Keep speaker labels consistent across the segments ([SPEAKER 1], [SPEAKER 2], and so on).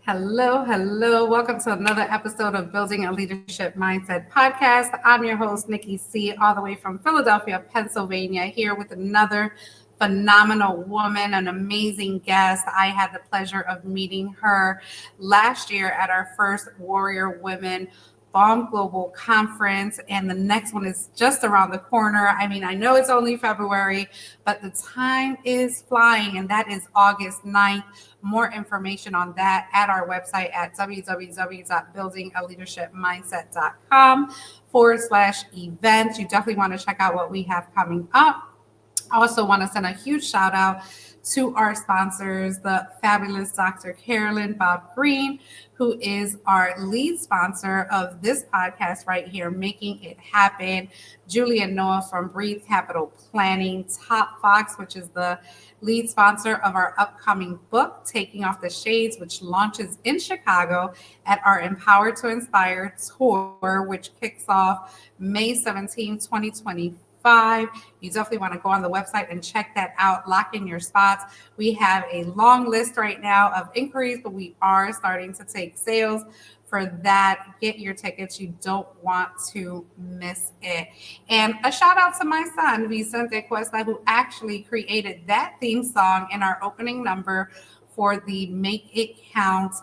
[SPEAKER 1] Hello, hello. Welcome to another episode of Building a Leadership Mindset podcast. I'm your host, Nikki C., all the way from Philadelphia, Pennsylvania, here with another phenomenal woman, an amazing guest. I had the pleasure of meeting her last year at our first Warrior Women Bomb Global Conference, and the next one is just around the corner. I mean, I know it's only February, but the time is flying, and that is August 9th. More information on that at our website at www.buildingaleadershipmindset.com/events. You definitely want to check out what we have coming up. I also want to send a huge shout out to our sponsors, the fabulous Dr. Carolyn Bob Green, who is our lead sponsor of this podcast right here, Making It Happen. Julie and Noah from Breathe Capital Planning, Top Fox, which is the lead sponsor of our upcoming book, Taking Off the Shades, which launches in Chicago at our Empower to Inspire tour, which kicks off May 17, 2025. You definitely want to go on the website and check that out. Lock in your spots. We have a long list right now of inquiries, but we are starting to take sales for that. Get your tickets. You don't want to miss it. And a shout out to my son, Vicente Cuesta, who actually created that theme song in our opening number for the Make It Count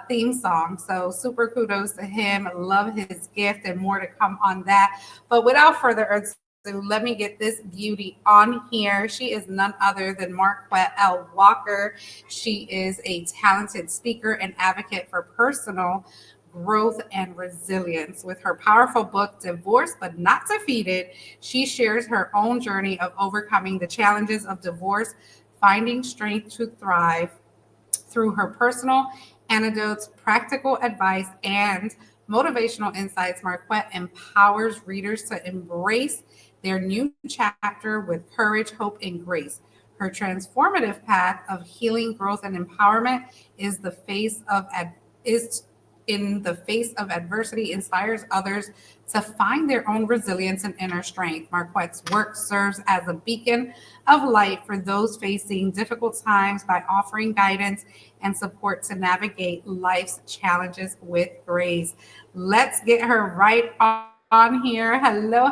[SPEAKER 1] theme song. So super kudos to him. Love his gift and more to come on that. But without further ado, let me get this beauty on here. She is none other than Marquette L. Walker. She is a talented speaker and advocate for personal growth and resilience. With her powerful book, Divorced But Not Defeated, she shares her own journey of overcoming the challenges of divorce, finding strength to thrive. Through her personal anecdotes, practical advice, and motivational insights, Marquette empowers readers to embrace their new chapter with courage, hope, and grace. Her transformative path of healing, growth, and empowerment is in the face of adversity, inspires others to find their own resilience and inner strength. Marquette's work serves as a beacon of light for those facing difficult times by offering guidance and support to navigate life's challenges with grace. Let's get her right on here. Hello,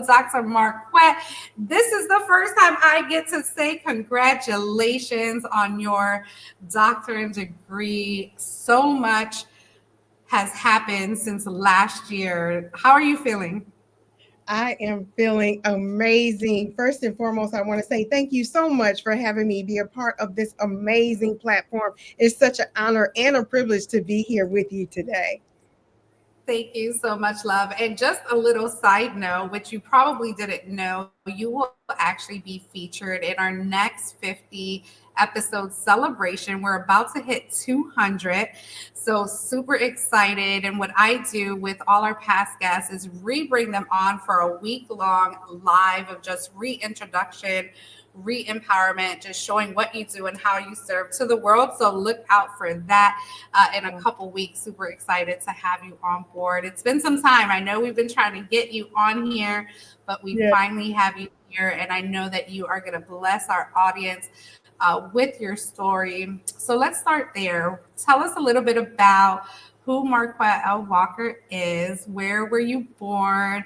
[SPEAKER 1] Dr. Marquette. This is the first time I get to say congratulations on your doctorate degree. So much has happened since last year. How are you feeling?
[SPEAKER 2] I am feeling amazing. First and foremost, I want to say thank you so much for having me be a part of this amazing platform. It's such an honor and a privilege to be here with you today.
[SPEAKER 1] Thank you so much, love. And just a little side note, which you probably didn't know, you will actually be featured in our next 50 episode celebration. We're about to hit 200. So super excited. And what I do with all our past guests is re-bring them on for a week-long live of just reintroduction, re-empowerment, just showing what you do and how you serve to the world. So look out for that in a couple weeks. Super excited to have you on board. It's been some time. I know we've been trying to get you on here, but we finally have you here. And I know that you are going to bless our audience with your story. So let's start there. Tell us a little bit about who Marquette L. Walker is. Where were you born?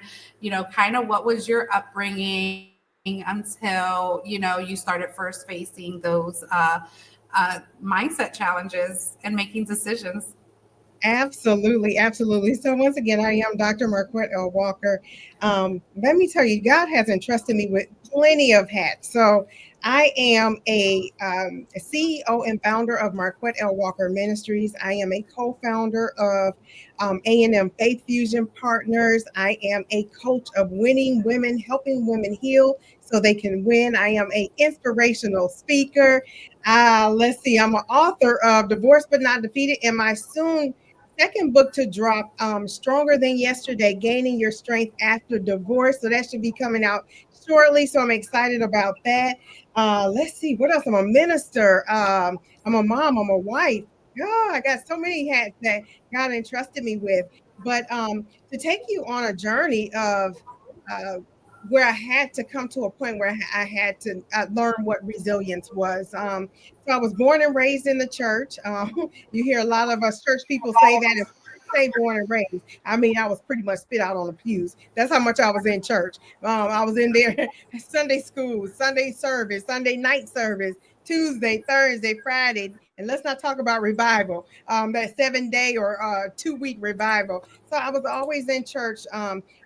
[SPEAKER 1] Kind of what was your upbringing until, you started first facing those mindset challenges and making decisions?
[SPEAKER 2] Absolutely, absolutely. So once again, I am Dr. Marquette L. Walker. Let me tell you, God has entrusted me with plenty of hats. So I am a CEO and founder of Marquette L. Walker Ministries. I am a co-founder of A&M Faith Fusion Partners. I am a coach of winning women, helping women heal so they can win. I am a inspirational speaker. Let's see, I'm an author of Divorced but Not Defeated, and my soon second book to drop, Stronger Than Yesterday, Gaining Your Strength After Divorce. So that should be coming out shortly. So I'm excited about that. Let's see, what else? I'm a minister. I'm a mom. I'm a wife. Oh, I got so many hats that God entrusted me with. But to take you on a journey of uh, where I had to come to a point where I had to learn what resilience was. So I was born and raised in the church. You hear a lot of us church people say that. And say born and raised. I mean, I was pretty much spit out on the pews. That's how much I was in church. I was in there Sunday school, Sunday service, Sunday night service, Tuesday, Thursday, Friday. And let's not talk about revival, that 7 day or 2 week revival. So I was always in church.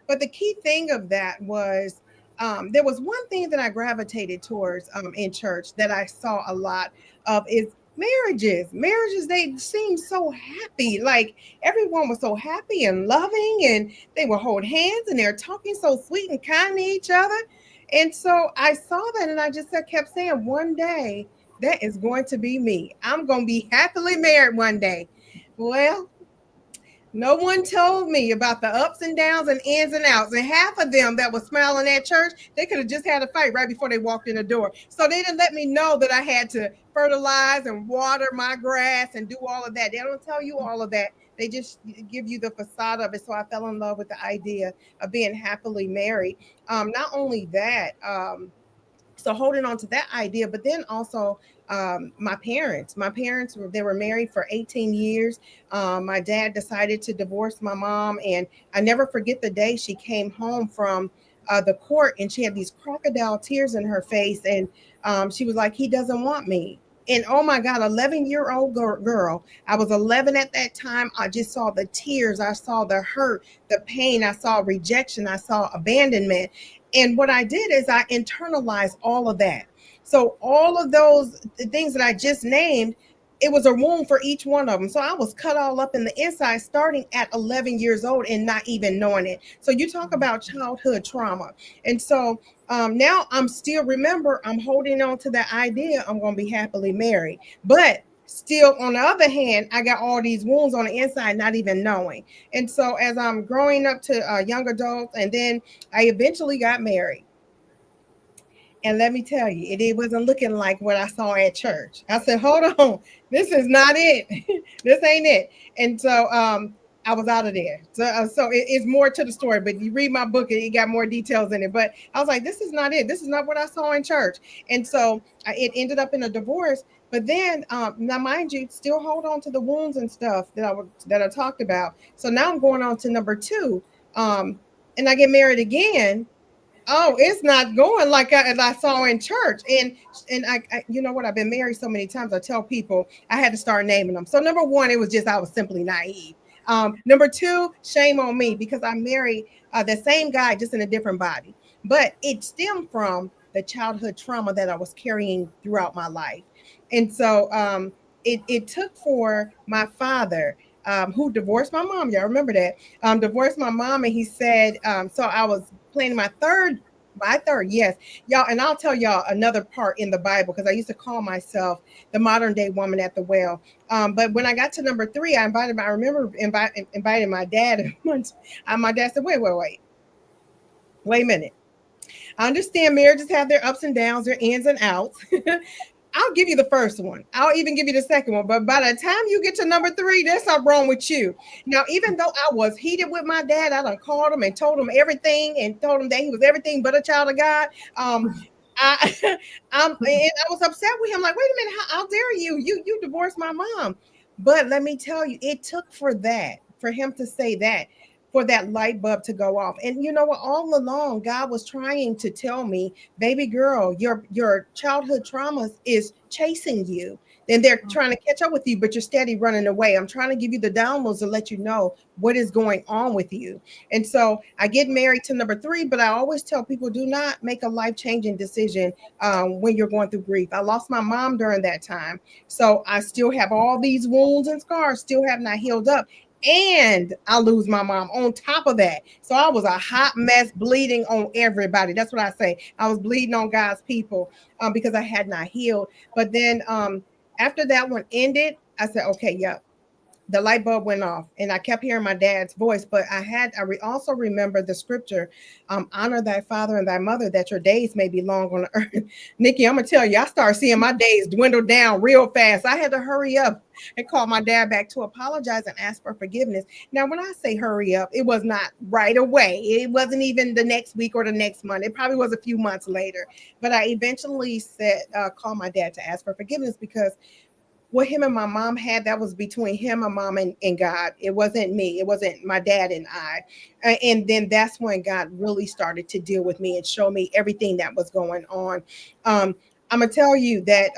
[SPEAKER 2] But the key thing of that was there was one thing that I gravitated towards in church that I saw a lot of is marriages. Marriages, they seem so happy. Like everyone was so happy and loving, and they would hold hands and they're talking so sweet and kind to each other. And so I saw that and I just kept saying, one day that is going to be me. I'm going to be happily married one day. Well, no one told me about the ups and downs and ins and outs. And half of them that was smiling at church, they could have just had a fight right before they walked in the door. So they didn't let me know that I had to fertilize and water my grass and do all of that. They don't tell you all of that. They just give you the facade of it. So I fell in love with the idea of being happily married. Not only that, so holding on to that idea, but then also my parents were, they were married for 18 years. My dad decided to divorce my mom, and I never forget the day she came home from the court, and she had these crocodile tears in her face, and she was like, he doesn't want me. And oh my God, 11-year-old girl. I was 11 at that time. I just saw the tears. I saw the hurt, the pain. I saw rejection. I saw abandonment. And what I did is I internalized all of that. So all of those things that I just named, it was a wound for each one of them. So I was cut all up in the inside starting at 11 years old and not even knowing it. So you talk about childhood trauma. And so now I'm still, remember, I'm holding on to that idea I'm going to be happily married. But still, on the other hand, I got all these wounds on the inside, not even knowing. And so as I'm growing up to young adults, and then I eventually got married. And let me tell you, it wasn't looking like what I saw at church. I said, hold on, this is not it. This ain't it. And so I was out of there. So it's more to the story, but you read my book and it got more details in it. But I was like, this is not it. This is not what I saw in church. And so it ended up in a divorce. But then, now mind you, still hold on to the wounds and stuff that I talked about. So now I'm going on to number two, and I get married again. Oh, it's not going like I saw in church. And you know what? I've been married so many times. I tell people I had to start naming them. So number one, it was just I was simply naive. Number two, shame on me because I married the same guy just in a different body. But it stemmed from the childhood trauma that I was carrying throughout my life. And so it took for my father, who divorced my mom. Y'all remember that? Divorced my mom, and he said, so I was planning my third, yes, y'all. And I'll tell y'all another part in the Bible because I used to call myself the modern day woman at the well. But when I got to number three, I remember inviting my dad once. My dad said, wait a minute. I understand marriages have their ups and downs, their ins and outs. I'll give you the first one. I'll even give you the second one. But by the time you get to number three, there's something wrong with you. Now, even though I was heated with my dad, I done called him and told him everything and told him that he was everything but a child of God. I, and I was upset with him. Like, wait a minute, how dare you? You divorced my mom. But let me tell you, it took for him to say that, for that light bulb to go off. And you know what? All along, God was trying to tell me, baby girl, your childhood traumas is chasing you. and they're trying to catch up with you, but you're steady running away. I'm trying to give you the downloads to let you know what is going on with you. And so I get married to number three, but I always tell people, do not make a life-changing decision when you're going through grief. I lost my mom during that time. So I still have all these wounds and scars, still have not healed up. And I lose my mom on top of that. So I was a hot mess, bleeding on everybody. That's what I say. I was bleeding on God's people because I had not healed. But then after that one ended, I said, okay, yeah, the light bulb went off, and I kept hearing my dad's voice. But also remember the scripture, honor thy father and thy mother, that your days may be long on the earth. Nikki, I'm gonna tell you, I started seeing my days dwindle down real fast. I had to hurry up and call my dad back to apologize and ask for forgiveness. Now, when I say hurry up, it was not right away. It wasn't even the next week or the next month. It probably was a few months later. But I eventually called my dad to ask for forgiveness, because what him and my mom had, that was between him, my mom, and God. It wasn't me. It wasn't my dad and I. And then that's when God really started to deal with me and show me everything that was going on. I'm gonna tell you that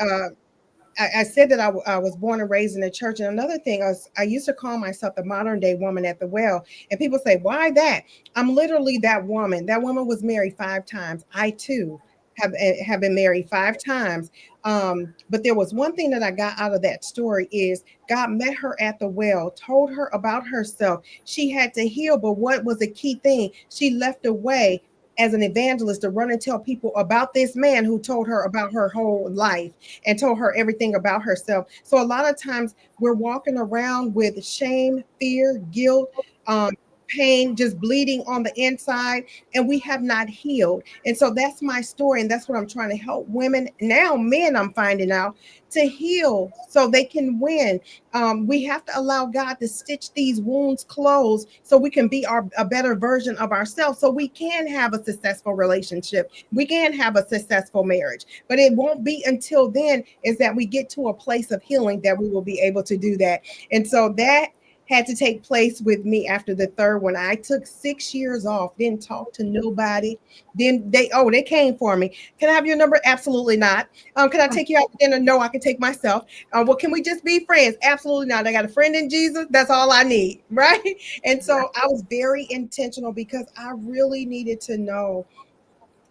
[SPEAKER 2] I said that I was born and raised in the church. And another thing, I used to call myself the modern day woman at the well. And people say, why that? I'm literally that woman. That woman was married 5 times. I too have been married 5 times. But there was one thing that I got out of that story is God met her at the well, told her about herself. She had to heal, but what was the key thing? She left away as an evangelist to run and tell people about this man who told her about her whole life and told her everything about herself. So a lot of times we're walking around with shame, fear, guilt, pain, just bleeding on the inside, and we have not healed. And so that's my story, and that's what I'm trying to help women, now men, I'm finding out, to heal so they can win. We have to allow God to stitch these wounds closed so we can be a better version of ourselves, so we can have a successful relationship, we can have a successful marriage. But it won't be until then is that we get to a place of healing that we will be able to do that. And so that had to take place with me after the third one. I took 6 years off, didn't talk to nobody. Then they came for me. Can I have your number? Absolutely not. Can I take you out to dinner? No, I can take myself. Well, can we just be friends? Absolutely not. I got a friend in Jesus. That's all I need, right? And so I was very intentional because I really needed to know.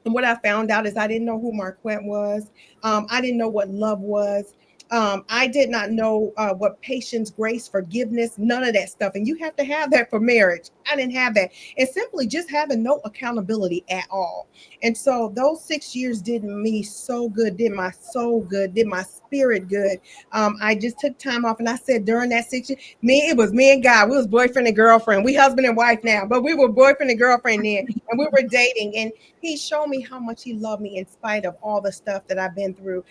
[SPEAKER 2] And what I found out is I didn't know who Marquette was. I didn't know what love was. I did not know what patience, grace, forgiveness, none of that stuff. And you have to have that for marriage. I didn't have that. And simply just having no accountability at all. And so those 6 years did me so good, did my soul good, did my spirit good. I just took time off, and I said during that 6 years, it was me and God. We was boyfriend and girlfriend. We husband and wife now, but we were boyfriend and girlfriend then, and we were dating. And he showed me how much he loved me in spite of all the stuff that I've been through.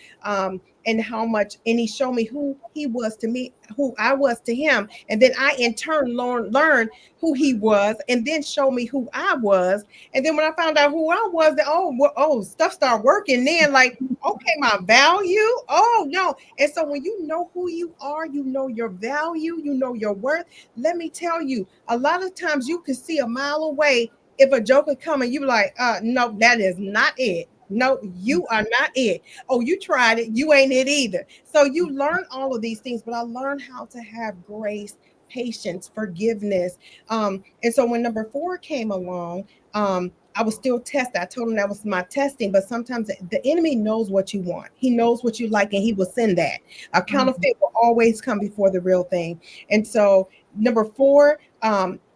[SPEAKER 2] And how much, and he showed me who he was to me, who I was to him. And then I in turn learned who he was, and then show me who I was. And then when I found out who I was, then stuff started working then, like, okay, my value. Oh no. And so when you know who you are, you know your value, you know your worth. Let me tell you, a lot of times you can see a mile away if a joker coming, you like, no, that is not it. No, you are not it. Oh, you tried it. You ain't it either. So you learn all of these things, but I learned how to have grace, patience, forgiveness. And so when number 4 came along, I was still tested. I told him that was my testing, but sometimes the enemy knows what you want. He knows what you like, and he will send that. A counterfeit will always come before the real thing. And so number 4,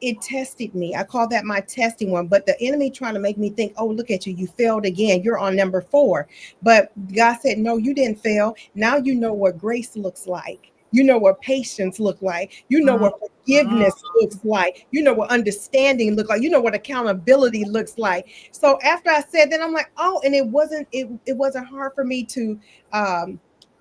[SPEAKER 2] it tested me. I call that my testing one. But the enemy trying to make me think, oh, look at you, you failed again. You're on number 4. But God said, no, you didn't fail. Now you know what grace looks like. You know what patience look like. You know what forgiveness looks like. You know what understanding look like. You know what accountability looks like. So after I said that, I'm like, oh, and it wasn't hard for me to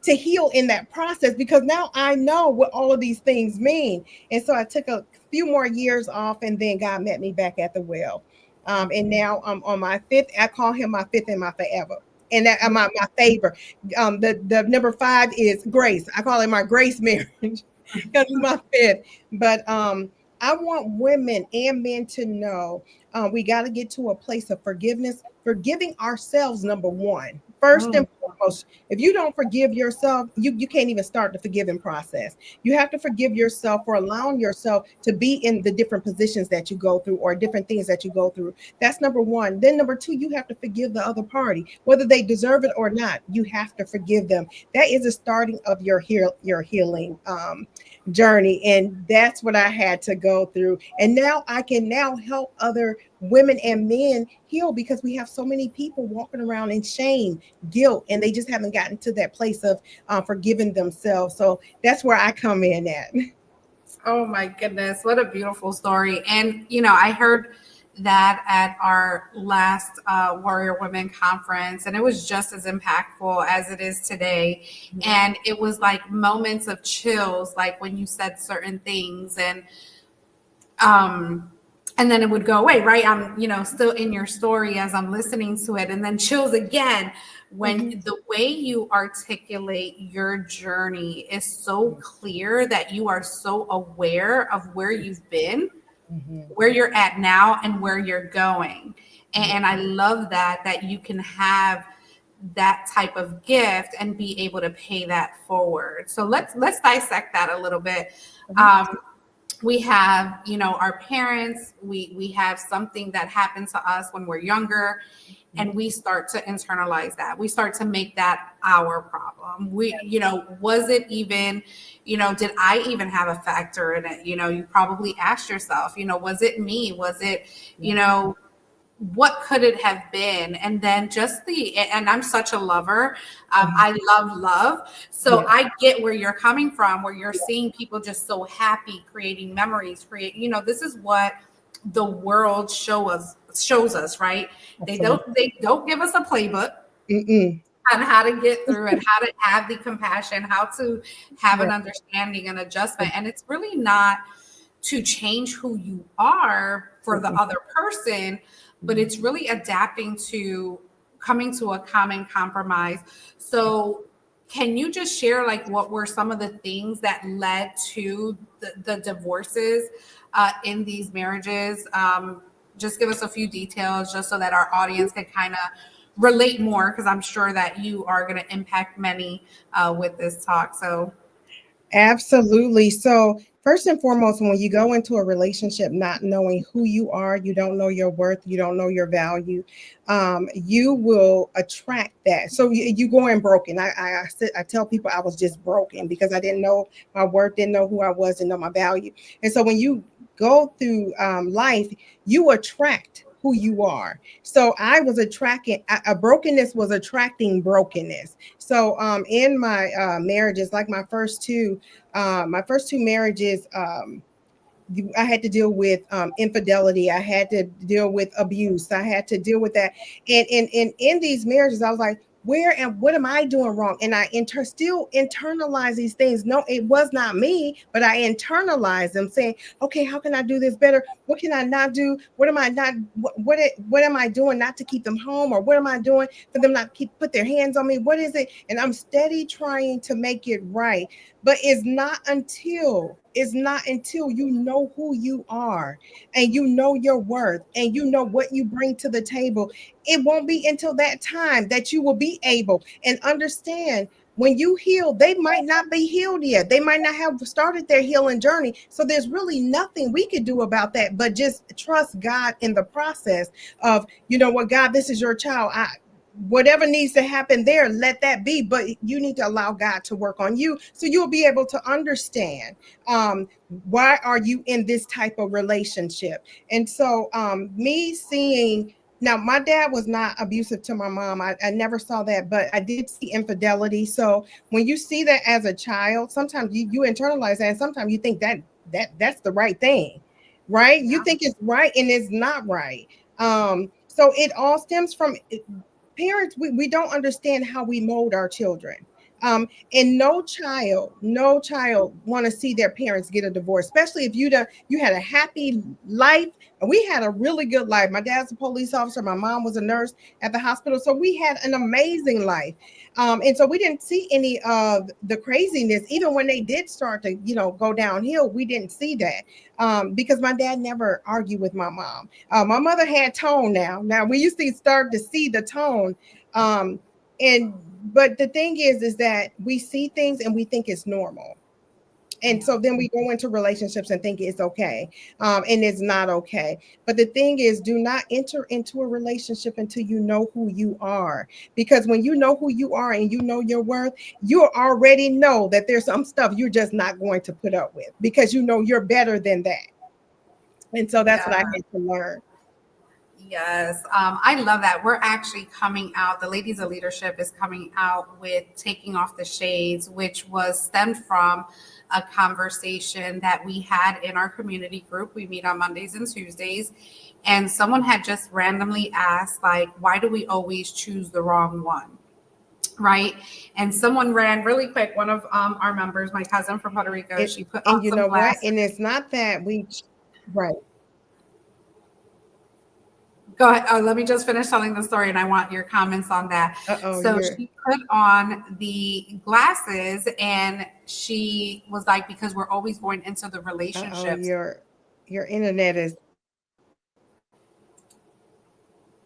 [SPEAKER 2] heal in that process, because now I know what all of these things mean. And so I took a few more years off, and then God met me back at the well. And now I'm on my 5th. I call him my 5th and my forever. And that my favor. The number 5 is grace. I call it my grace marriage because it's my 5th. But I want women and men to know we got to get to a place of forgiveness, forgiving ourselves, number 1. First and foremost, if you don't forgive yourself, you can't even start the forgiving process. You have to forgive yourself for allowing yourself to be in the different positions that you go through or different things that you go through. That's number one. Then number two, you have to forgive the other party, whether they deserve it or not. You have to forgive them. That is a starting of your healing journey, and that's what I had to go through. And now I can now help other women and men heal, because we have so many people walking around in shame, guilt, and they just haven't gotten to that place of forgiving themselves. So that's where I come in at.
[SPEAKER 1] Oh my goodness, what a beautiful story. And, I heard that at our last Warrior Women conference, and it was just as impactful as it is today. And it was like moments of chills, like when you said certain things, um, and then it would go away, right? I'm, still in your story as I'm listening to it, and then chills again when
[SPEAKER 2] Mhm.
[SPEAKER 1] the way you articulate your journey is so clear, that you are so aware of where you've been,
[SPEAKER 2] Mhm.
[SPEAKER 1] where you're at now, and where you're going.
[SPEAKER 2] Yeah.
[SPEAKER 1] And I love that you can have that type of gift and be able to pay that forward. So let's dissect that a little bit.
[SPEAKER 2] Mhm.
[SPEAKER 1] Um, we have, our parents, we have something that happened to us when we're younger, and we start to internalize that. We start to make that our problem. Was it even, did I even have a factor in it? You probably asked yourself, was it me? Was it, you
[SPEAKER 2] Yeah.
[SPEAKER 1] know what could it have been? And then and I'm such a lover.
[SPEAKER 2] Mhm.
[SPEAKER 1] I love. So
[SPEAKER 2] Yeah.
[SPEAKER 1] I get where you're coming from, where you're seeing people just so happy, creating memories, this is what the world shows us, right?
[SPEAKER 2] Absolutely.
[SPEAKER 1] They don't give us a playbook
[SPEAKER 2] Mm-mm.
[SPEAKER 1] on how to get through and how to have the compassion, how to have an
[SPEAKER 2] Right.
[SPEAKER 1] understanding and adjustment. And it's really not to change who you are for the
[SPEAKER 2] Mm-mm.
[SPEAKER 1] other person, but it's really adapting to coming to a common compromise. So, can you just share, like, what were some of the things that led to the divorces in these marriages? Just give us a few details, just so that our audience can kind of relate more, because I'm sure that you are going to impact many with this talk. So,
[SPEAKER 2] Absolutely. So, first and foremost, when you go into a relationship not knowing who you are, you don't know your worth, you don't know your value, you will attract that. So, you go in broken. I tell people I was just broken because I didn't know my worth, didn't know who I was, didn't know my value. And so, when you go through life, you attract who you are. So I was attracting a brokenness was attracting brokenness. So in my marriages, like my first two marriages, I had to deal with infidelity. I had to deal with abuse. I had to deal with that. And in these marriages, I was like, where and what am I doing wrong? And I still internalize these things. No, it was not me, but I internalize them, saying, okay, how can I do this better? What can I not do? What am I not? What am I doing not to keep them home, or what am I doing for them not to keep put their hands on me? What is it? And I'm steady trying to make it right. But it's not until you know who you are, and you know your worth, and you know what you bring to the table. It won't be until that time that you will be able and understand. When you heal, they might not be healed yet. They might not have started their healing journey. So there's really nothing we could do about that, but just trust God in the process of, you know what, God, this is your child. Whatever needs to happen there, let that be. But you need to allow God to work on you, so you'll be able to understand why are you in this type of relationship. And so me seeing, now my dad was not abusive to my mom. I never saw that, but I did see infidelity. So when you see that as a child, sometimes you internalize that, and sometimes you think that's the right thing, right? You
[SPEAKER 1] yeah.
[SPEAKER 2] think it's right, and it's not right. So it all stems from parents. We don't understand how we mold our children. And no child want to see their parents get a divorce, especially if you had a happy life. And we had a really good life. My dad's a police officer, my mom was a nurse at the hospital, so we had an amazing life. And so we didn't see any of the craziness. Even when they did start to go downhill, we didn't see that, because my dad never argued with my mom. My mother had tone. Now we used to start to see the tone. And but the thing is that we see things and we think it's normal. And
[SPEAKER 1] Yeah.
[SPEAKER 2] so then we go into relationships and think it's okay, and it's not okay. But the thing is, do not enter into a relationship until you know who you are, because when you know who you are and you know your worth, you already know that there's some stuff you're just not going to put up with, because you know you're better than that. And so that's what I
[SPEAKER 1] Yeah.
[SPEAKER 2] had to learn.
[SPEAKER 1] Yes, I love that. We're actually coming out, the Ladies of Leadership is coming out with Taking Off the Shades, which was stemmed from a conversation that we had in our community group. We meet on Mondays and Tuesdays. And someone had just randomly asked, like, why do we always choose the wrong one? Right. And someone ran really quick. One of our members, my cousin from Puerto Rico,
[SPEAKER 2] It
[SPEAKER 1] she put
[SPEAKER 2] and
[SPEAKER 1] on
[SPEAKER 2] you
[SPEAKER 1] some
[SPEAKER 2] know what?
[SPEAKER 1] glasses.
[SPEAKER 2] And it's not that right.
[SPEAKER 1] Go ahead. Oh, let me just finish telling the story, and I want your comments on that.
[SPEAKER 2] Uh-oh,
[SPEAKER 1] So
[SPEAKER 2] you're
[SPEAKER 1] she put on the glasses, and she was like, because we're always going into the
[SPEAKER 2] uh-oh,
[SPEAKER 1] relationships.
[SPEAKER 2] your internet is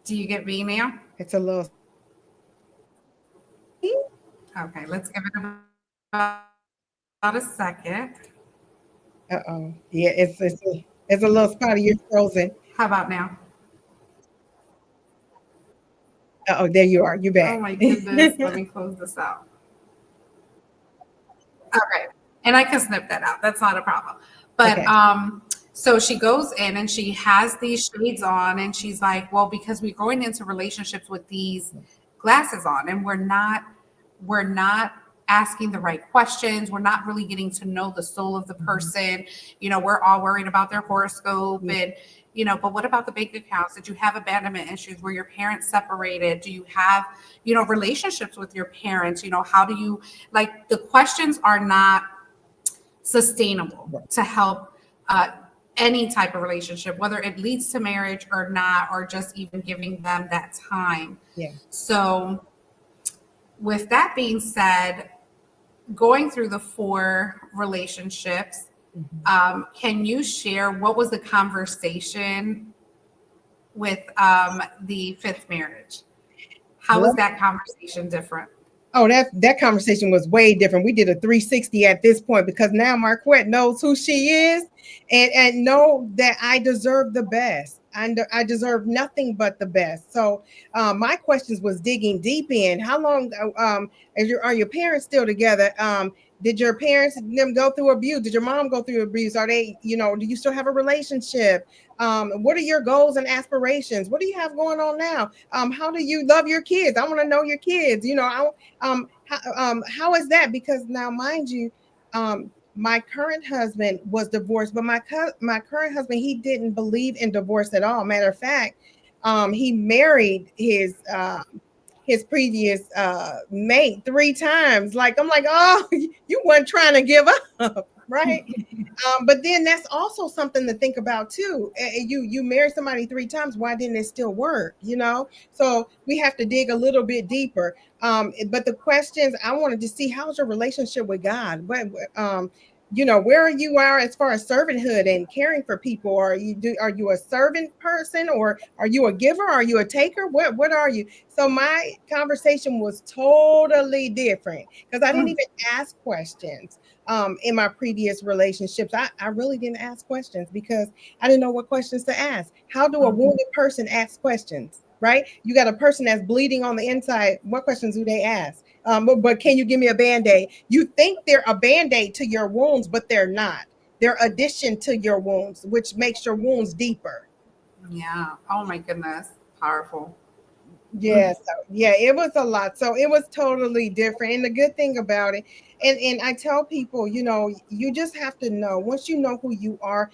[SPEAKER 1] Do you get me now?
[SPEAKER 2] it's a little
[SPEAKER 1] Okay, let's give it about a second.
[SPEAKER 2] uh-oh. Yeah, it's a little spotty. You're frozen.
[SPEAKER 1] How about now?
[SPEAKER 2] Uh-oh, there you are. You're
[SPEAKER 1] Oh
[SPEAKER 2] back.
[SPEAKER 1] my goodness. Let me close this out. Okay. And I can snip that out. That's not a problem. But
[SPEAKER 2] Okay.
[SPEAKER 1] so she goes in and she has these shades on and she's like, well, because we're going into relationships with these glasses on and we're not asking the right questions. We're not really getting to know the soul of the
[SPEAKER 2] Mhm.
[SPEAKER 1] person. We're all worried about their horoscope
[SPEAKER 2] Yeah.
[SPEAKER 1] and but what about the bank accounts? Did you have abandonment issues? Were your parents separated? Do you have, relationships with your parents? How do you like the questions are not sustainable
[SPEAKER 2] Right.
[SPEAKER 1] to help uh, any type of relationship, whether it leads to marriage or not, or just even giving them that time.
[SPEAKER 2] Yeah.
[SPEAKER 1] So, with that being said, going through the four relationships,
[SPEAKER 2] Mhm.
[SPEAKER 1] can you share what was the conversation with the fifth marriage? How was that conversation different?
[SPEAKER 2] Oh, that conversation was way different. We did a 360 at this point, because now Marquette knows who she is, and know that I deserve the best. I deserve nothing but the best. So my questions was digging deep in. How long are your parents still together? Did your parents them go through abuse? Did your mom go through abuse? Are they, do you still have a relationship? What are your goals and aspirations? What do you have going on now? How do you love your kids? I want to know your kids. How is that? Because now, mind you, my current husband was divorced, but my current husband, he didn't believe in divorce at all. Matter of fact, he married his previous mate 3 times. Like, I'm like, oh, you weren't trying to give up, right? But then that's also something to think about too. You married somebody 3 times. Why didn't it still work? So we have to dig a little bit deeper. But the questions I wanted to see: how's your relationship with God? Where you are as far as servanthood and caring for people. Are you a servant person, or are you a giver? Are you a taker? What are you? So my conversation was totally different, because I didn't even ask questions in my previous relationships. I really didn't ask questions because I didn't know what questions to ask. How do a wounded person ask questions? Right? You got a person that's bleeding on the inside. What questions do they ask? But can you give me a band-aid? You think they're a band-aid to your wounds, but they're not. They're addition to your wounds, which makes your wounds deeper.
[SPEAKER 1] Yeah. Oh my goodness. Powerful.
[SPEAKER 2] Yes, yeah, it was a lot. So it was totally different. And the good thing about it, and I tell people, you just have to know, once you know who you are,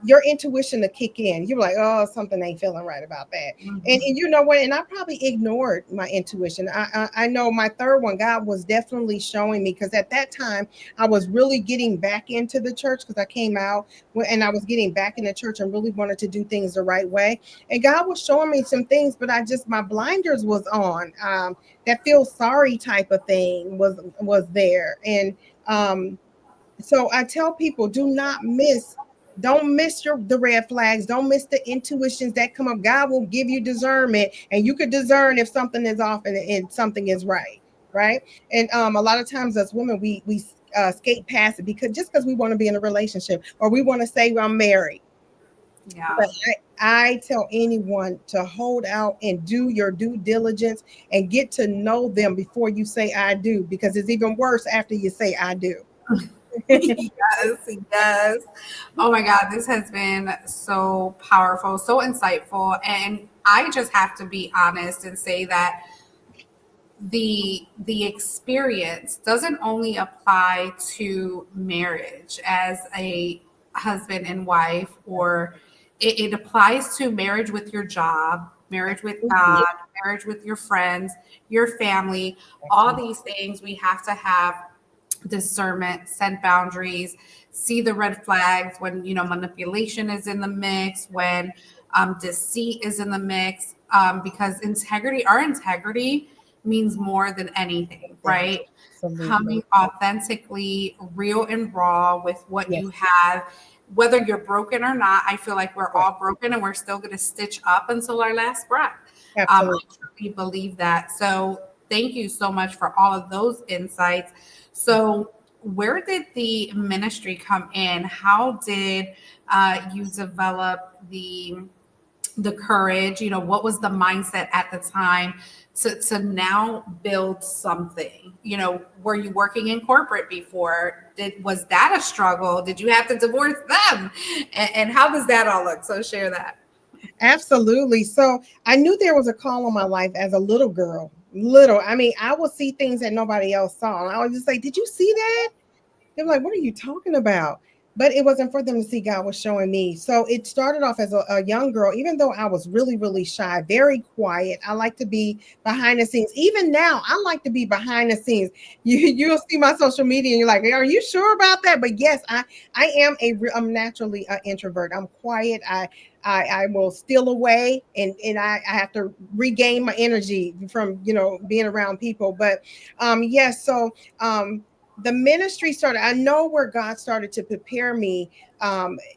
[SPEAKER 2] your intuition to kick in. You're like, oh, something ain't feeling right about that. And you know what? And I probably ignored my intuition. I know my third one, God was definitely showing me, because at that time I was really getting back into the church, because I came out and I was getting back in the church and really wanted to do things the right way. And God was showing me some things, but my blinders was on. That feel sorry type of thing was there. And so I tell people, do not miss Don't miss the red flags. Don't miss the intuitions that come up. God will give you discernment, and you could discern if something is off and something is right, right? And a lot of times as women, we skate past it because just because we want to be in a relationship or we want to say I'm married.
[SPEAKER 1] Yeah.
[SPEAKER 2] But I tell anyone to hold out and do your due diligence and get to know them before you say I do, because it's even worse after you say I do.
[SPEAKER 1] Yes, yes. Oh my God, this has been so powerful, so insightful. And I just have to be honest and say that the experience doesn't only apply to marriage as a husband and wife, or it applies to marriage with your job, marriage with God, marriage with your friends, your family. All these things we have to have discernment, set boundaries, see the red flags when manipulation is in the mix, when deceit is in the mix, because our integrity means more than anything, right?
[SPEAKER 2] Absolutely.
[SPEAKER 1] Coming authentically, real and raw with what
[SPEAKER 2] Yes.
[SPEAKER 1] you have, whether you're broken or not. I feel like we're
[SPEAKER 2] Yes.
[SPEAKER 1] all broken and we're still going to stitch up until our last breath. I
[SPEAKER 2] Absolutely.
[SPEAKER 1] truly believe that. So, thank you so much for all of those insights. So, where did the ministry come in? How did you develop the courage? What was the mindset at the time to now build something? Were you working in corporate before? Was that a struggle? Did you have to divorce them? And how does that all look? So share that.
[SPEAKER 2] Absolutely. So I knew there was a call on my life as a little girl. Little. I mean, I would see things that nobody else saw. And I would just say, did you see that? They're like, what are you talking about? But it wasn't for them to see. God was showing me. So it started off as a young girl, even though I was really, really shy, very quiet. I like to be behind the scenes. Even now, I like to be behind the scenes. You'll see my social media and you're like, are you sure about that? But yes, I'm naturally an introvert. I'm quiet. I will steal away, and I have to regain my energy from being around people. But yes, so the ministry started. I know where God started to prepare me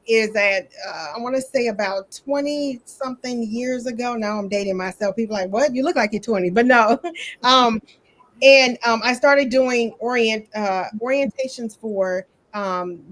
[SPEAKER 2] is at I want to say about 20 something years ago. Now I'm dating myself. People are like, what? You look like you're 20, but no. um, and I started doing orientations for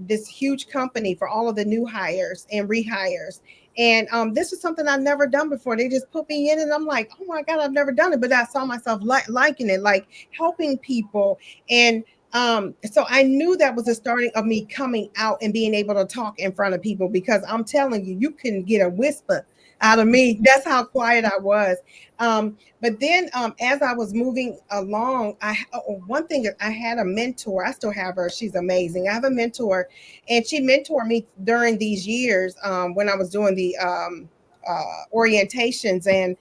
[SPEAKER 2] this huge company for all of the new hires and rehires. And this is something I've never done before. They just put me in, and I'm like, oh my God, I've never done it. But I saw myself liking it, like helping people. And so I knew that was the starting of me coming out and being able to talk in front of people, because I'm telling you, you can get a whisper out of me. That's how quiet I was. But then as I was moving along, one thing, I had a mentor. I still have her. She's amazing. I have a mentor, and she mentored me during these years when I was doing the orientations. And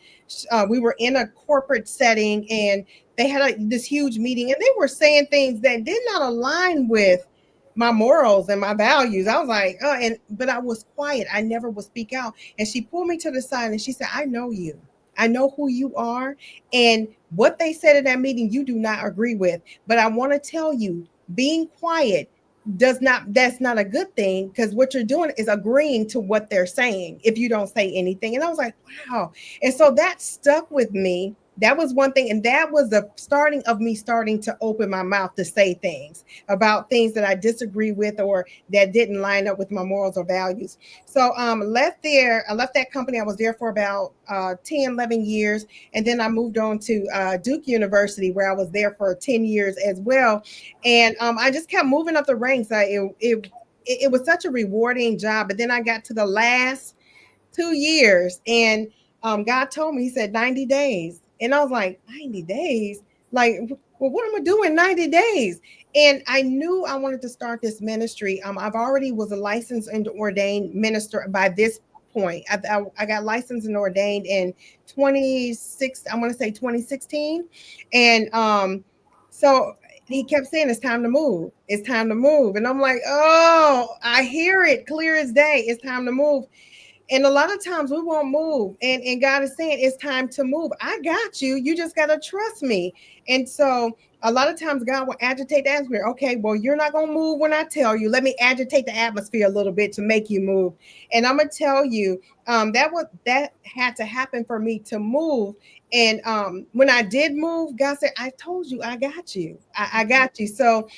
[SPEAKER 2] we were in a corporate setting, and they had this huge meeting, and they were saying things that did not align with my morals and my values. I was like, oh, but I was quiet. I never would speak out. And she pulled me to the side and she said, I know you. I know who you are. And what they said in that meeting, you do not agree with. But I want to tell you, being quiet that's not a good thing, because what you're doing is agreeing to what they're saying if you don't say anything. And I was like, wow. And so that stuck with me. That was one thing. And that was the starting of me starting to open my mouth to say things about things that I disagree with or that didn't line up with my morals or values. So I left that company. I was there for about 10, 11 years. And then I moved on to Duke University, where I was there for 10 years as well. And I just kept moving up the ranks. It was such a rewarding job. But then I got to the last 2 years, and God told me, He said 90 days. And I was like, 90 days? Like, well, what am I doing 90 days? And I knew I wanted to start this ministry. I've already was a licensed and ordained minister by this point. I got licensed and ordained in 26, I want to say 2016. And so he kept saying, it's time to move. It's time to move. And I'm like, oh, I hear it clear as day. It's time to move. And a lot of times we won't move. And God is saying, it's time to move. I got you. You just got to trust me. And so a lot of times God will agitate the atmosphere. Okay, well, you're not going to move when I tell you. Let me agitate the atmosphere a little bit to make you move. And I'm going to tell you, that had to happen for me to move. And when I did move, God said, I told you, I got you. I got you. So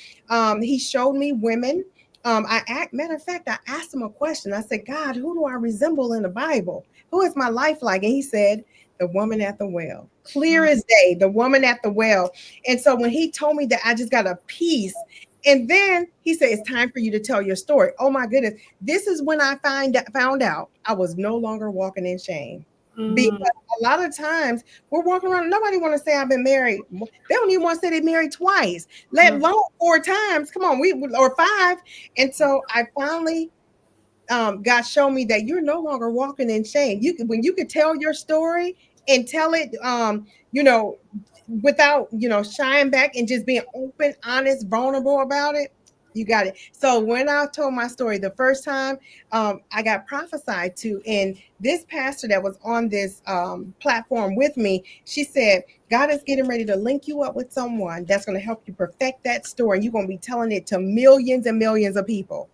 [SPEAKER 2] he showed me women. Matter of fact, I asked him a question. I said, God, who do I resemble in the Bible? Who is my life like? And he said, the woman at the well. Clear as day, the woman at the well. And so when he told me that, I just got a peace. And then he said, it's time for you to tell your story. Oh my goodness. This is when I found out I was no longer walking in shame. Because
[SPEAKER 1] Mm,
[SPEAKER 2] a lot of times we're walking around, nobody want to say I've been married. They don't even want to say they married twice, let
[SPEAKER 1] mm,
[SPEAKER 2] alone 4 times. Come on, we or 5. And so I finally God showed me that you're no longer walking in shame. When you could tell your story and tell it, you know, without shying back and just being open, honest, vulnerable about it. You got it. So when I told my story the first time, I got prophesied to, and this pastor that was on this platform with me, she said, God is getting ready to link you up with someone that's going to help you perfect that story. And you're going to be telling it to millions and millions of people.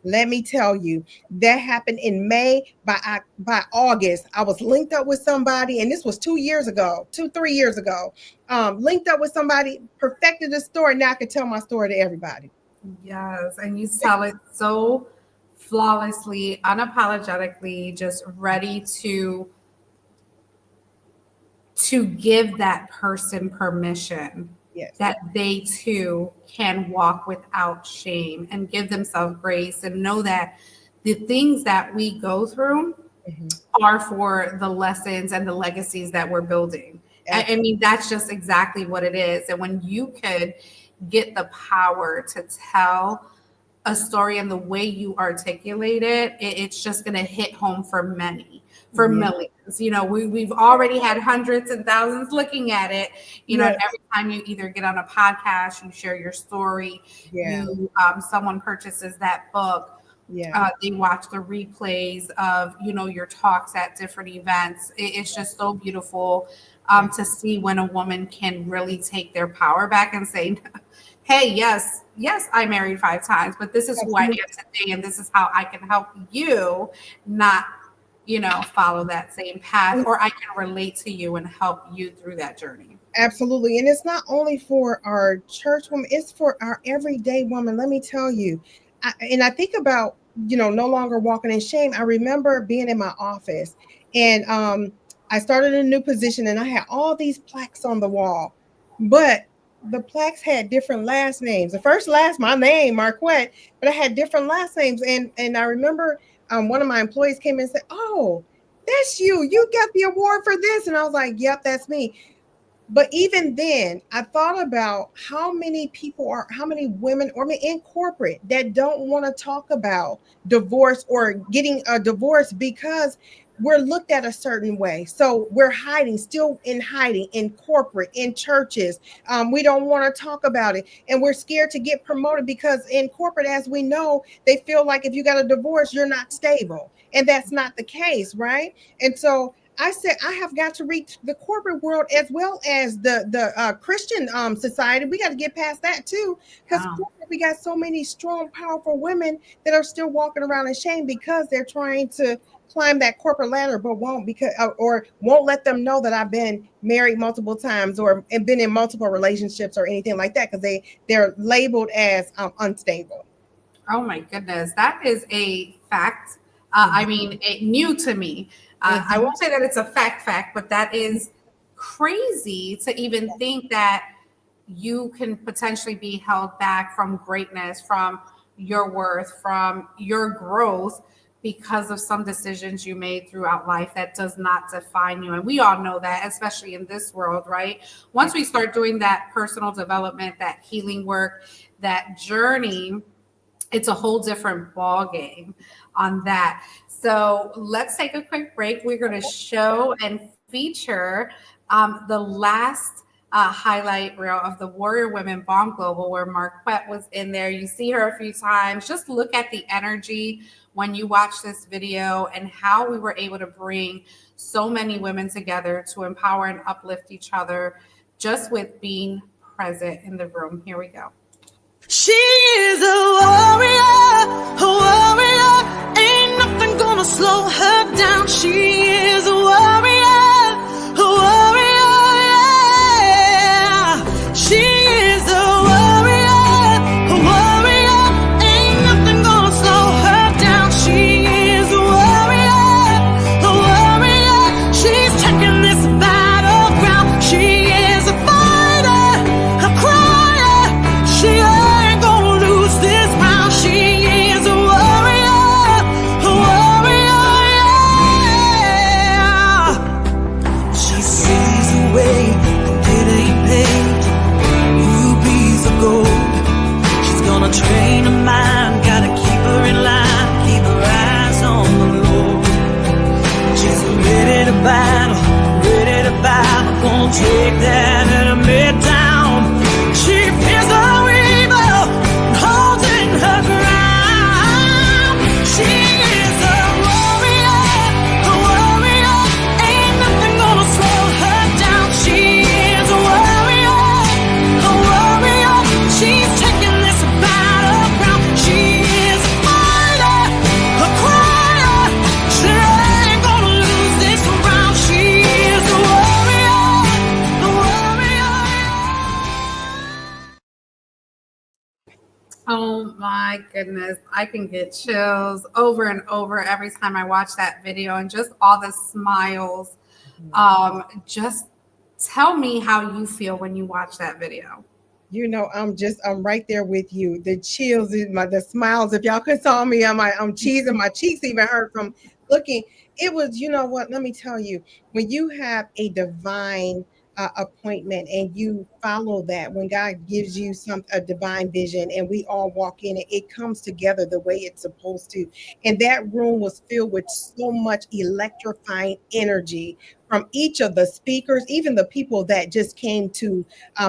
[SPEAKER 2] Let me tell you, that happened in May. By August, I was linked up with somebody, and this was 2 years ago, 3 years ago. Linked up with somebody, perfected the story. Now I can tell my story to everybody.
[SPEAKER 1] yes. And you tell it so flawlessly, unapologetically, just ready to give that person permission
[SPEAKER 2] Yes,
[SPEAKER 1] that they too can walk without shame and give themselves grace and know that the things that we go through
[SPEAKER 2] hmm,
[SPEAKER 1] are for the lessons and the legacies that we're building. I
[SPEAKER 2] absolutely.
[SPEAKER 1] mean, that's just exactly what it is. And when you could get the power to tell a story and the way you articulate it, it's just going to hit home for many, for
[SPEAKER 2] Yeah,
[SPEAKER 1] millions. We've already had hundreds and thousands looking at it, and
[SPEAKER 2] yeah,
[SPEAKER 1] every time you either get on a podcast, you share your story,
[SPEAKER 2] yeah,
[SPEAKER 1] someone purchases that book,
[SPEAKER 2] yeah,
[SPEAKER 1] they watch the replays of your talks at different events. It's just so beautiful
[SPEAKER 2] yeah.
[SPEAKER 1] to see when a woman can really take their power back and say, hey, yes, I married 5 times, but this is who I am
[SPEAKER 2] Absolutely.
[SPEAKER 1] today, and this is how I can help you not follow that same path, or I can relate to you and help you through that journey.
[SPEAKER 2] Absolutely. And it's not only for our church woman, it's for our everyday woman. Let me tell you. And I think about, no longer walking in shame. I remember being in my office, and I started a new position, and I had all these plaques on the wall, but the plaques had different last names. The first last, my name, Marquette, but I had different last names. And I remember one of my employees came in and said, oh, that's you. You got the award for this. And I was like, yep, that's me. But even then, I thought about how many women or men in corporate that don't want to talk about divorce or getting a divorce because we're looked at a certain way. So we're hiding, still in hiding in corporate, in churches. We don't want to talk about it. And we're scared to get promoted because in corporate, as we know, they feel like if you got a divorce, you're not stable. And that's not the case, right? And so I said I have got to reach the corporate world as well as the Christian society. We got to get past that too, because
[SPEAKER 1] Yeah.
[SPEAKER 2] we got so many strong, powerful women that are still walking around in shame because they're trying to climb that corporate ladder, but won't because or won't let them know that I've been married multiple times or and been in multiple relationships or anything like that because they're labeled as unstable.
[SPEAKER 1] Oh my goodness, that is a fact. I
[SPEAKER 2] Mhm,
[SPEAKER 1] mean, new to me. I
[SPEAKER 2] mhm,
[SPEAKER 1] won't say that it's a fact, but that is crazy to even think that you can potentially be held back from greatness, from your worth, from your growth because of some decisions you made throughout life that does not define you. And we all know that, especially in this world, right?
[SPEAKER 2] yeah,
[SPEAKER 1] Once we start doing that personal development, that healing work, that journey, it's a whole different ball game on that. So let's take a quick break. We're going to show and feature the last highlight reel of the Warrior Women Bomb Global, where Marquette was in there. You see her a few times. Just look at the energy when you watch this video and how we were able to bring so many women together to empower and uplift each other just with being present in the room. Here we go.
[SPEAKER 3] She is a warrior, ain't nothing gonna slow her down. She is a warrior, yeah. She is a warrior, ain't nothing gonna slow her down. She is a warrior, she's taking this battleground. She is a fighter, a crier, she ain't gonna lose this round. She is a warrior, yeah. She sees a way from getting paid, rubies of gold. She's gonna train her mind, gotta keep her in line, keep her eyes on the Lord. She's ready to battle, gonna take that enemy down. She fears no evil, holding her ground. She is a warrior, ain't nothing gonna slow her down. She is a warrior, she's taking this battleground. She is a fighter, a crier, she ain't gonna lose this round. She is a warrior.
[SPEAKER 1] Oh my goodness. I can get chills over and over every time I watch that video, and just all the smiles. Just tell me how you feel when you watch that video.
[SPEAKER 2] I'm right there with you. The chills, the smiles. If y'all could saw me, I'm cheesing. My cheeks even hurt from looking. It was, you know what? Let me tell you, when you have a divine appointment and you follow that, when God gives you a divine vision, and we all walk in it, it comes together the way it's supposed to. And that room was filled with so much electrifying energy from each of the speakers, even the people that just came to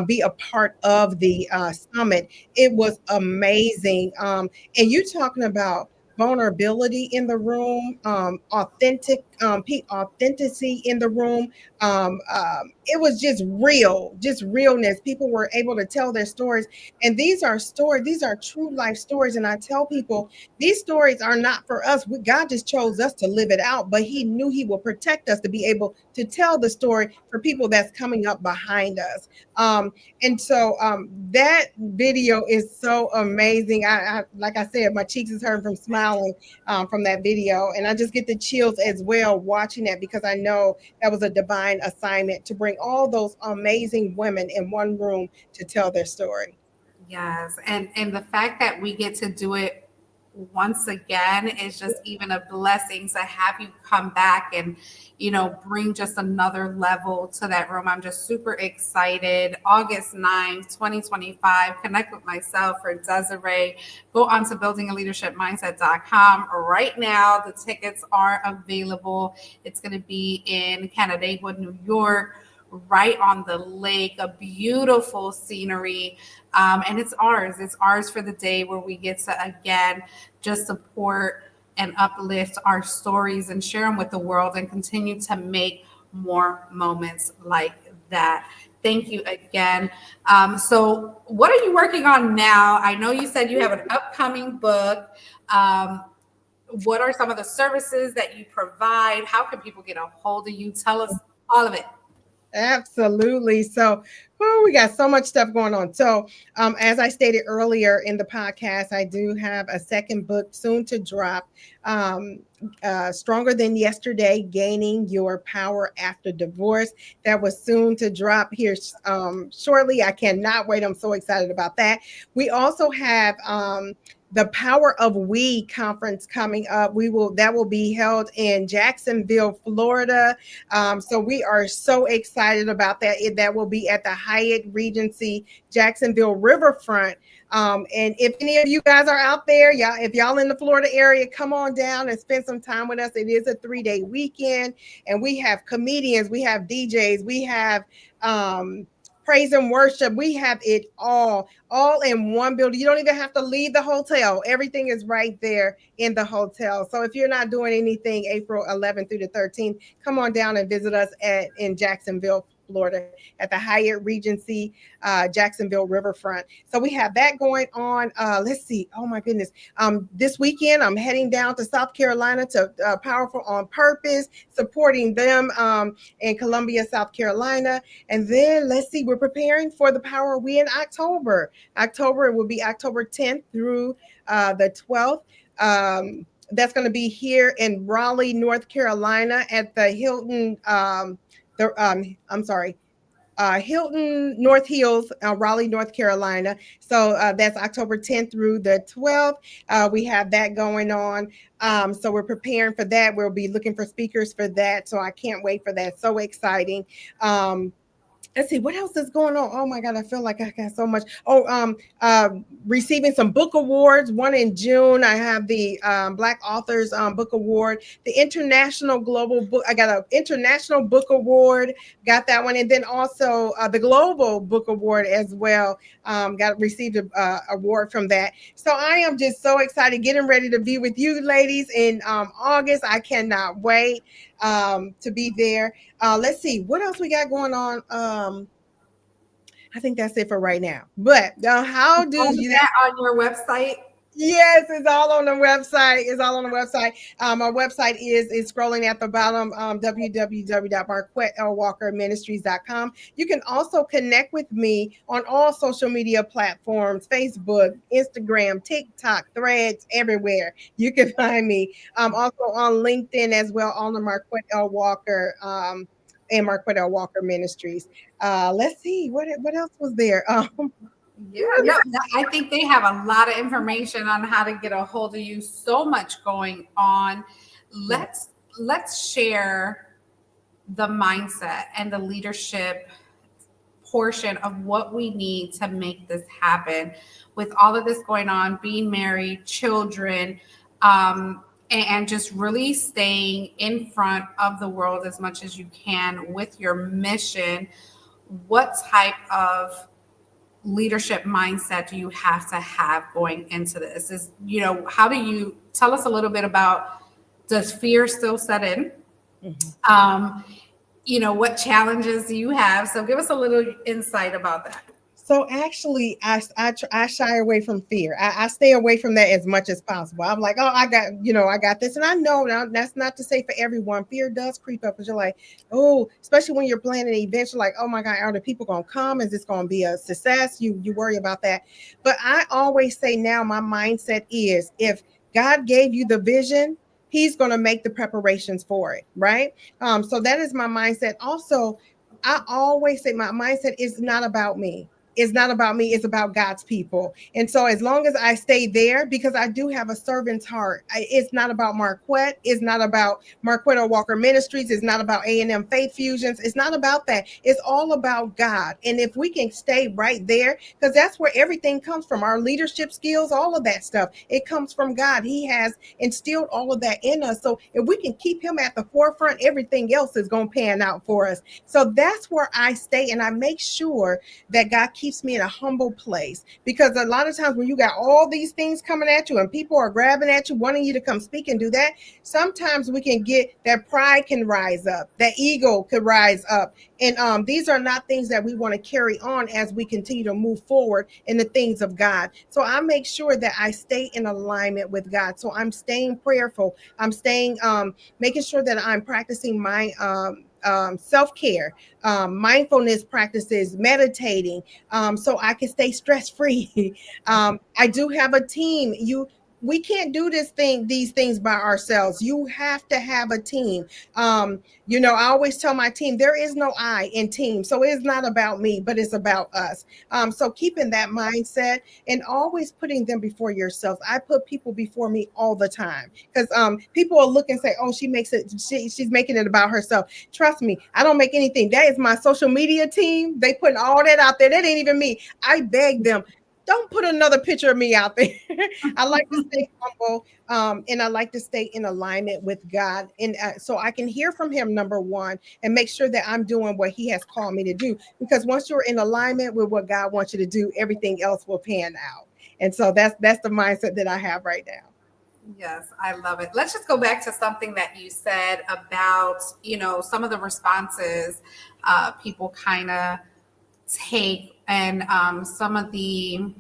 [SPEAKER 2] be a part of the summit. It was amazing. And you talking about vulnerability in the room, authenticity in the room. It was just real, just realness. People were able to tell their stories, and these are true life stories. And I tell people, these stories are not for us. God just chose us to live it out, but He knew He will protect us to be able to tell the story for people that's coming up behind us. And so that video is so amazing. I like I said, my cheeks is hurting from smiling from that video, and I just get the chills as well watching that, because I know that was a divine assignment to bring all those amazing women in one room to tell their story.
[SPEAKER 1] Yes, and the fact that we get to do it once again is just even a blessing, to have you come back and bring just another level to that room. I'm just super excited. August 9th, 2025. Connect with myself or Desiree. Go on to buildingaleadershipmindset.com right now. The tickets are available. It's going to be in Canandaigua, New York, right on the lake, a beautiful scenery. And it's ours. It's ours for the day, where we get to, again, just support and uplift our stories and share them with the world, and continue to make more moments like that. Thank you again. So what are you working on now? I know you said you have an upcoming book. What are some of the services that you provide? How can people get a hold of you? Tell us all of it.
[SPEAKER 2] Absolutely. So, we got so much stuff going on. So, as I stated earlier in the podcast, I do have a second book soon to drop. Stronger Than Yesterday, Gaining Your Power After Divorce. That was soon to drop here shortly. I cannot wait. I'm so excited about that. We also have the Power of We conference coming up. That will be held in Jacksonville, Florida. So we are so excited about that. That will be at the Hyatt Regency Jacksonville Riverfront. And if any of you guys are out there, if y'all in the Florida area, come on down and spend some time with us. It is a 3-day weekend, and we have comedians, we have DJs, we have praise and worship. We have it all in one building. You don't even have to leave the hotel. Everything is right there in the hotel. So if you're not doing anything April 11th through the 13th, come on down and visit us in Jacksonville, Florida, at the Hyatt Regency, Jacksonville Riverfront. So we have that going on. Let's see. Oh my goodness. This weekend, I'm heading down to South Carolina to Powerful on Purpose, supporting them in Columbia, South Carolina. And then let's see, we're preparing for the Power We in October. October, it will be October 10th through the 12th. That's going to be here in Raleigh, North Carolina at the Hilton. I'm sorry, Hilton North Hills, Raleigh, North Carolina. So that's October 10th through the 12th. We have that going on. So we're preparing for that. We'll be looking for speakers for that. So I can't wait for that. So exciting. Let's see what else is going on. Oh my God, I feel like I got so much. Receiving some book awards. One in June, I have the Black Authors Book Award, the International Global Book. I got an International Book Award, got that one, and then also the Global Book Award as well. Received a award from that. So I am just so excited, getting ready to be with you ladies in August. I cannot wait to be there. Let's see what else we got going on. I think that's it for right now. But how do
[SPEAKER 1] Is
[SPEAKER 2] you
[SPEAKER 1] that on your website?
[SPEAKER 2] Yes, it's all on the website. It's all on the website. Our website is scrolling at the bottom, www.marquettellwalkerministries.com. You can also connect with me on all social media platforms, Facebook, Instagram, TikTok, Threads, everywhere. You can find me. Also on LinkedIn as well, on the Marquette L. Walker and Marquette L. Walker Ministries. Let's see, what else was there?
[SPEAKER 1] Yeah, no, I think they have a lot of information on how to get a hold of you. So much going on. Let's share the mindset and the leadership portion of what we need to make this happen. With all of this going on, being married, children, and just really staying in front of the world as much as you can with your mission. What type of leadership mindset do you have to have going into this? Is, how do you tell us a little bit about, does fear still set in? What challenges do you have? So give us a little insight about that.
[SPEAKER 2] So actually, I shy away from fear. I stay away from that as much as possible. I'm like, oh, I got this. And I know now that's not to say for everyone. Fear does creep up because you're like, oh, especially when you're planning events, you're like, oh my God, are the people going to come? Is this going to be a success? You worry about that. But I always say now my mindset is, if God gave you the vision, He's going to make the preparations for it. Right. So that is my mindset. Also, I always say my mindset is not about me. It's not about me. It's about God's people. And so as long as I stay there, because I do have a servant's heart, it's not about Marquette. It's not about Marquette or Walker Ministries. It's not about A&M Faith Fusions. It's not about that. It's all about God. And if we can stay right there, because that's where everything comes from, our leadership skills, all of that stuff, it comes from God. He has instilled all of that in us. So if we can keep Him at the forefront, everything else is going to pan out for us. So that's where I stay. And I make sure that God keeps me in a humble place, because a lot of times when you got all these things coming at you and people are grabbing at you, wanting you to come speak and do that, sometimes we can get that pride can rise up, that ego could rise up. And these are not things that we want to carry on as we continue to move forward in the things of God. So I make sure that I stay in alignment with God. So I'm staying prayerful. I'm staying, making sure that I'm practicing my self-care, mindfulness practices, meditating, so I can stay stress-free. I do have a team. We can't do these things by ourselves. You have to have a team. I always tell my team, there is no I in team. So it's not about me, but it's about us. So keeping that mindset and always putting them before yourself. I put people before me all the time, because people will look and say, oh, she's making it about herself. Trust me, I don't make anything. That is my social media team. They putting all that out there. That ain't even me. I beg them, don't put another picture of me out there. I like to stay humble, and I like to stay in alignment with God, and so I can hear from Him, number one, and make sure that I'm doing what He has called me to do. Because once you're in alignment with what God wants you to do, everything else will pan out. And so that's the mindset that I have right now.
[SPEAKER 1] Yes, I love it. Let's just go back to something that you said about, some of the responses people kind of take, and some of the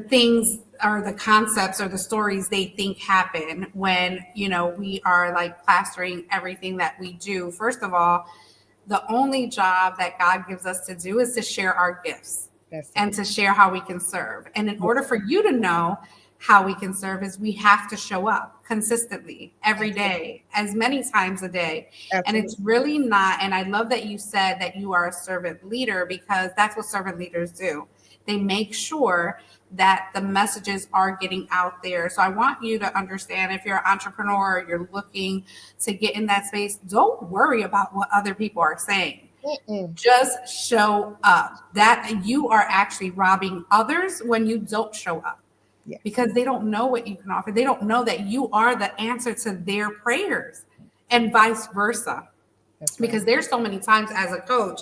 [SPEAKER 1] things or the concepts or the stories they think happen when, we are like plastering everything that we do. First of all, the only job that God gives us to do is to share our gifts and to share how we can serve. And in order for you to know how we can serve is we have to show up consistently every day, as many times a day. And it's really not, and I love that you said that you are a servant leader, because that's what servant leaders do. They make sure that the messages are getting out there. So I want you to understand, if you're an entrepreneur, you're looking to get in that space, don't worry about what other people are saying. Just show up. That you are actually robbing others when you don't show up.
[SPEAKER 2] Yes.
[SPEAKER 1] Because they don't know what you can offer. They don't know that you are the answer to their prayers, and vice versa. Right. Because there's so many times as a coach,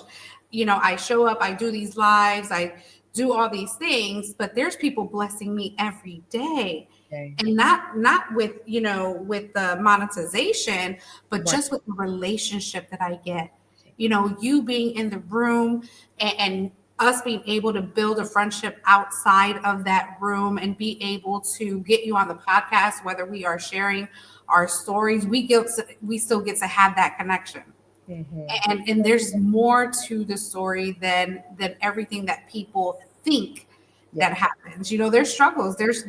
[SPEAKER 1] I show up, I do these lives, I do all these things, but there's people blessing me every day. Okay. And not with, with the monetization, but right. Just with the relationship that I get. You being in the room and us being able to build a friendship outside of that room and be able to get you on the podcast, whether we are sharing our stories, we still get to have that connection. Mm-hmm. And there's more to the story than everything that people think that happens. There's struggles, there's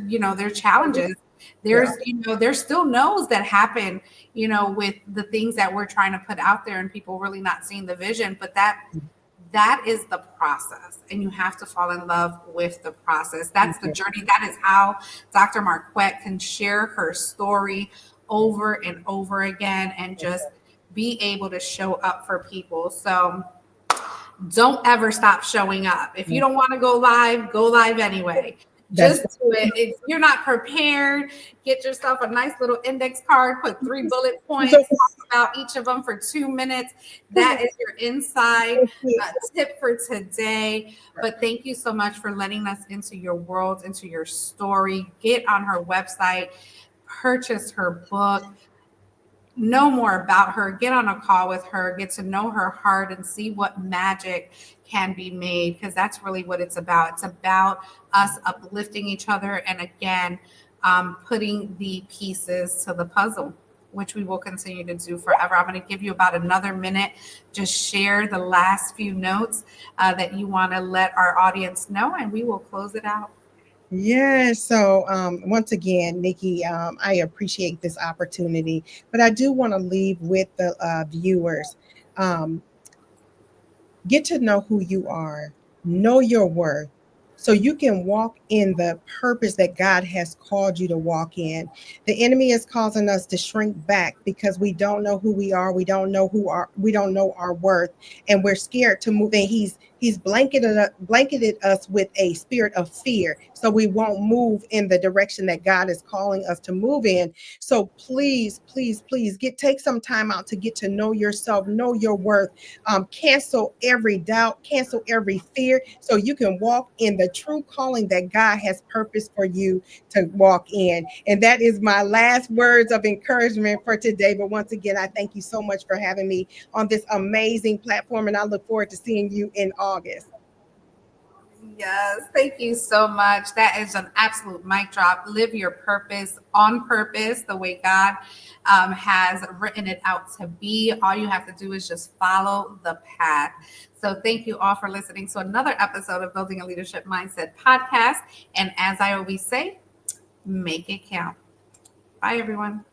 [SPEAKER 1] challenges, there's still no's that happen, with the things that we're trying to put out there and people really not seeing the vision. But that is the process, and you have to fall in love with the process. That's the journey. That is how Dr. Marquette can share her story over and over again and just be able to show up for people. So don't ever stop showing up. If you don't want to go live anyway. Just do it. If you're not prepared, get yourself a nice little index card, put 3 bullet points, talk about each of them for 2 minutes. That is your inside tip for today. But thank you so much for letting us into your world, into your story. Get on her website, purchase her book, know more about her, get on a call with her, get to know her heart, and see what magic can be made, because that's really what it's about. It's about us uplifting each other, and again, putting the pieces to the puzzle, which we will continue to do forever. I'm going to give you about another minute. Just share the last few notes that you want to let our audience know, and we will close it out.
[SPEAKER 2] Yes. So once again, Nikki, I appreciate this opportunity, but I do want to leave with the viewers. Get to know who you are, know your worth, so you can walk in the purpose that God has called you to walk in. The enemy is causing us to shrink back because we don't know who we are. We don't know our worth, and we're scared to move. And he's blanketed us with a spirit of fear, so we won't move in the direction that God is calling us to move in. So please, please, please take some time out to get to know yourself, know your worth, cancel every doubt, cancel every fear, so you can walk in the true calling that God has purposed for you to walk in. And that is my last words of encouragement for today. But once again, I thank you so much for having me on this amazing platform, and I look forward to seeing you in August.
[SPEAKER 1] Yes, thank you so much. That is an absolute mic drop. Live your purpose on purpose, the way God has written it out to be. All you have to do is just follow the path. So thank you all for listening to another episode of Building a Leadership Mindset podcast. And as I always say, make it count. Bye, everyone.